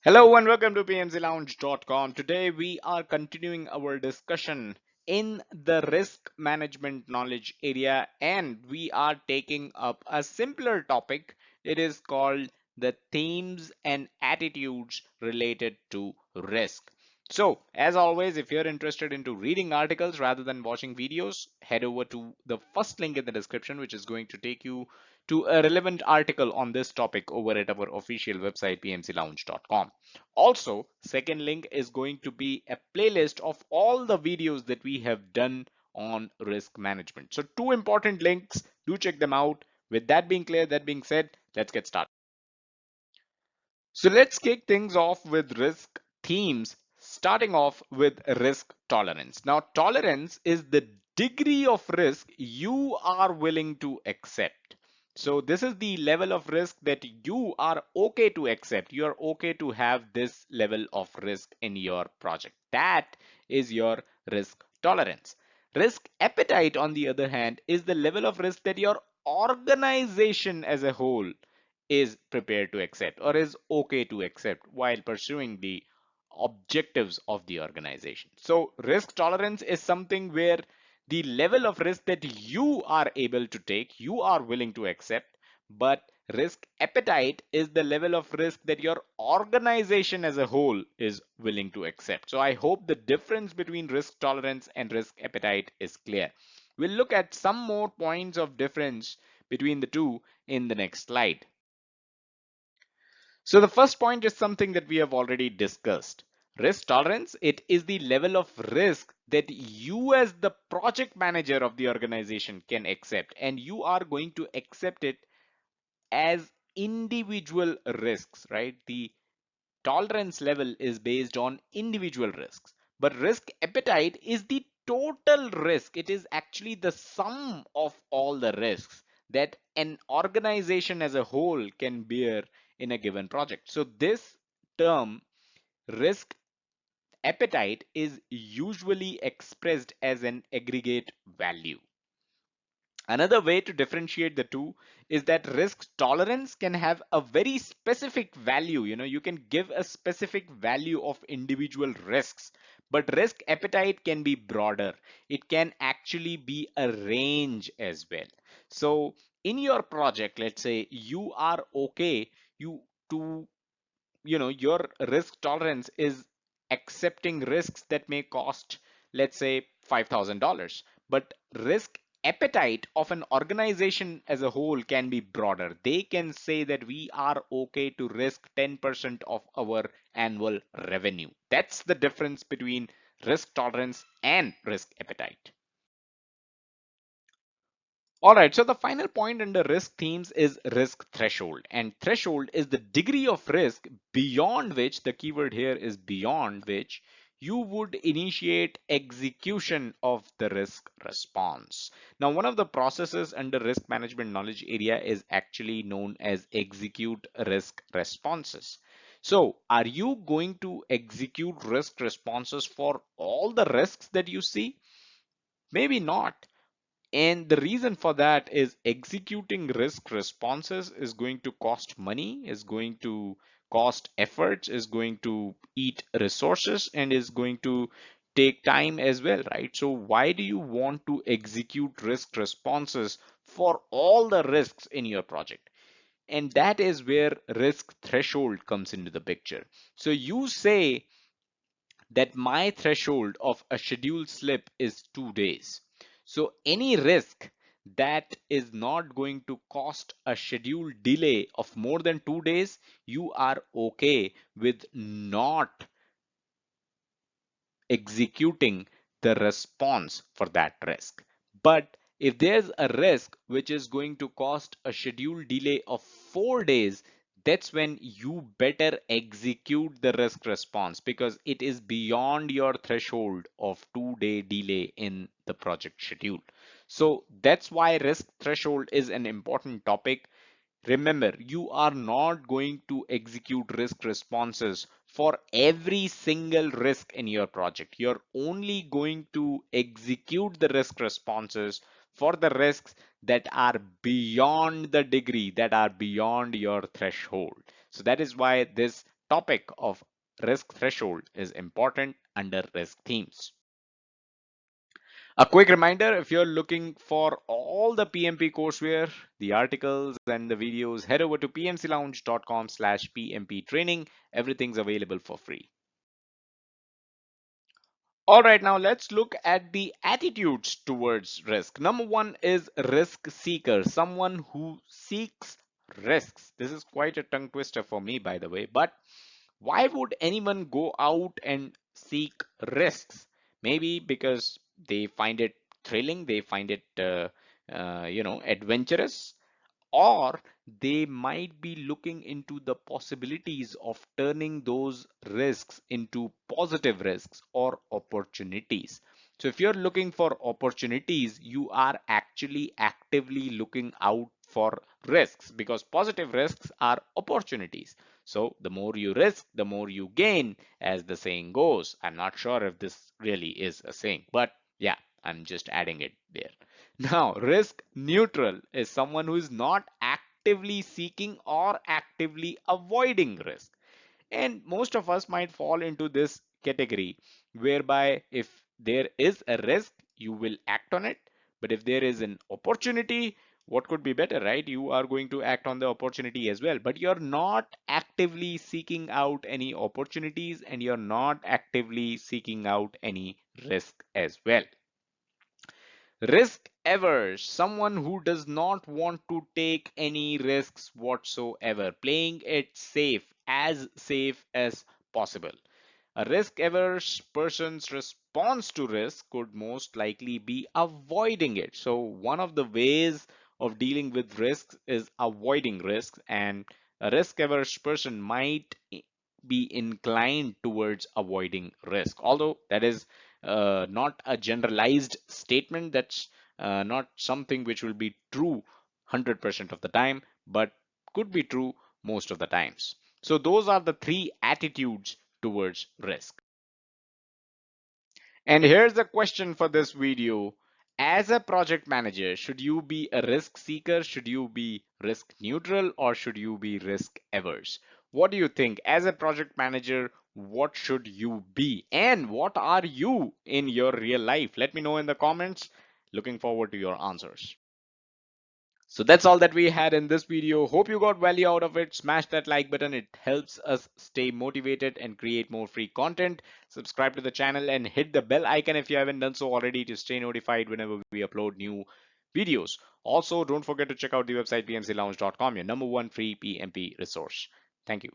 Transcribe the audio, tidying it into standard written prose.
Hello and welcome to pmclounge.com. Today we are continuing our discussion in the risk management knowledge area and we are taking up a simpler topic. It is called the themes and attitudes related to risk. So, as always, if you're interested into reading articles rather than watching videos, head over to the first link in the description, which is going to take you to a relevant article on this topic over at our official website, pmclounge.com. Also, second link is going to be a playlist of all the videos that we have done on risk management. So two important links, do check them out. With that being clear, that being said, let's get started. So let's kick things off with risk themes, starting off with risk tolerance. Now, tolerance is the degree of risk you are willing to accept. So this is the level of risk that you are okay to accept. You are okay to have this level of risk in your project. That is your risk tolerance. Risk appetite, on the other hand, is the level of risk that your organization as a whole is prepared to accept or is okay to accept while pursuing the objectives of the organization. So risk tolerance is something where the level of risk that you are able to take, you are willing to accept, but risk appetite is the level of risk that your organization as a whole is willing to accept. So I hope the difference between risk tolerance and risk appetite is clear. We'll look at some more points of difference between the two in the next slide. So the first point is something that we have already discussed. Risk tolerance, it is the level of risk that you as the project manager of the organization can accept, and you are going to accept it as individual risks, right? The tolerance level is based on individual risks, but risk appetite is the total risk. It is actually the sum of all the risks that an organization as a whole can bear in a given project. So this term, risk appetite, is usually expressed as an aggregate value. Another way to differentiate the two is that risk tolerance can have a very specific value. You can give a specific value of individual risks, but risk appetite can be broader. It can actually be a range as well. So in your project, let's say you are okay, you to your risk tolerance is accepting risks that may cost, let's say, $5,000, but risk appetite of an organization as a whole can be broader. They can say that we are okay to risk 10% of our annual revenue. That's the difference between risk tolerance and risk appetite. All right, so the final point under risk themes is risk threshold. And threshold is the degree of risk beyond which, the keyword here is beyond which, you would initiate execution of the risk response. Now, one of the processes under risk management knowledge area is actually known as execute risk responses. So, are you going to execute risk responses for all the risks that you see? Maybe not. And the reason for that is executing risk responses is going to cost money, is going to cost efforts, is going to eat resources, and is going to take time as well, right? So why do you want to execute risk responses for all the risks in your project? And that is where risk threshold comes into the picture. So you say that my threshold of a schedule slip is 2 days. So any risk that is not going to cost a schedule delay of more than 2 days, you are okay with not executing the response for that risk. But if there's a risk which is going to cost a schedule delay of 4 days, that's when you better execute the risk response because it is beyond your threshold of 2 day delay in the project schedule. So that's why risk threshold is an important topic. Remember, you are not going to execute risk responses for every single risk in your project. You're only going to execute the risk responses for the risks that are beyond the degree, that are beyond your threshold. So that is why this topic of risk threshold is important under risk themes. A quick reminder, if you're looking for all the PMP courseware, the articles and the videos, head over to pmclounge.com/PMP training. Everything's available for free. All right, now let's look at the attitudes towards risk. Number one is risk seeker, someone who seeks risks. This is quite a tongue twister for me, by the way, but why would anyone go out and seek risks? Maybe because they find it thrilling, they find it, adventurous, or they might be looking into the possibilities of turning those risks into positive risks or opportunities. So if you're looking for opportunities, you are actually actively looking out for risks, because positive risks are opportunities. So the more you risk, the more you gain, as the saying goes. I'm not sure if this really is a saying, but yeah, I'm just adding it there. Now, risk neutral is someone who is not actively seeking or actively avoiding risk. And most of us might fall into this category, whereby if there is a risk, you will act on it. But if there is an opportunity, what could be better, right? You are going to act on the opportunity as well. But you're not actively seeking out any opportunities, and you're not actively seeking out any risk as well. Risk averse, someone who does not want to take any risks whatsoever, playing it safe as possible. A risk averse person's response to risk could most likely be avoiding it. So, one of the ways of dealing with risks is avoiding risks, and a risk averse person might be inclined towards avoiding risk. Although that is not a generalized statement, that's not something which will be true 100% of the time, but could be true most of the times. So, those are the three attitudes towards risk. And here's a question for this video. As a project manager, should you be a risk seeker? Should you be risk neutral, or should you be risk averse? What do you think? As a project manager, what should you be? And what are you in your real life? Let me know in the comments. Looking forward to your answers. So that's all that we had in this video. Hope you got value out of it. Smash that like button. It helps us stay motivated and create more free content. Subscribe to the channel and hit the bell icon if you haven't done so already to stay notified whenever we upload new videos. Also, don't forget to check out the website pmclounge.com, your number one free PMP resource. Thank you.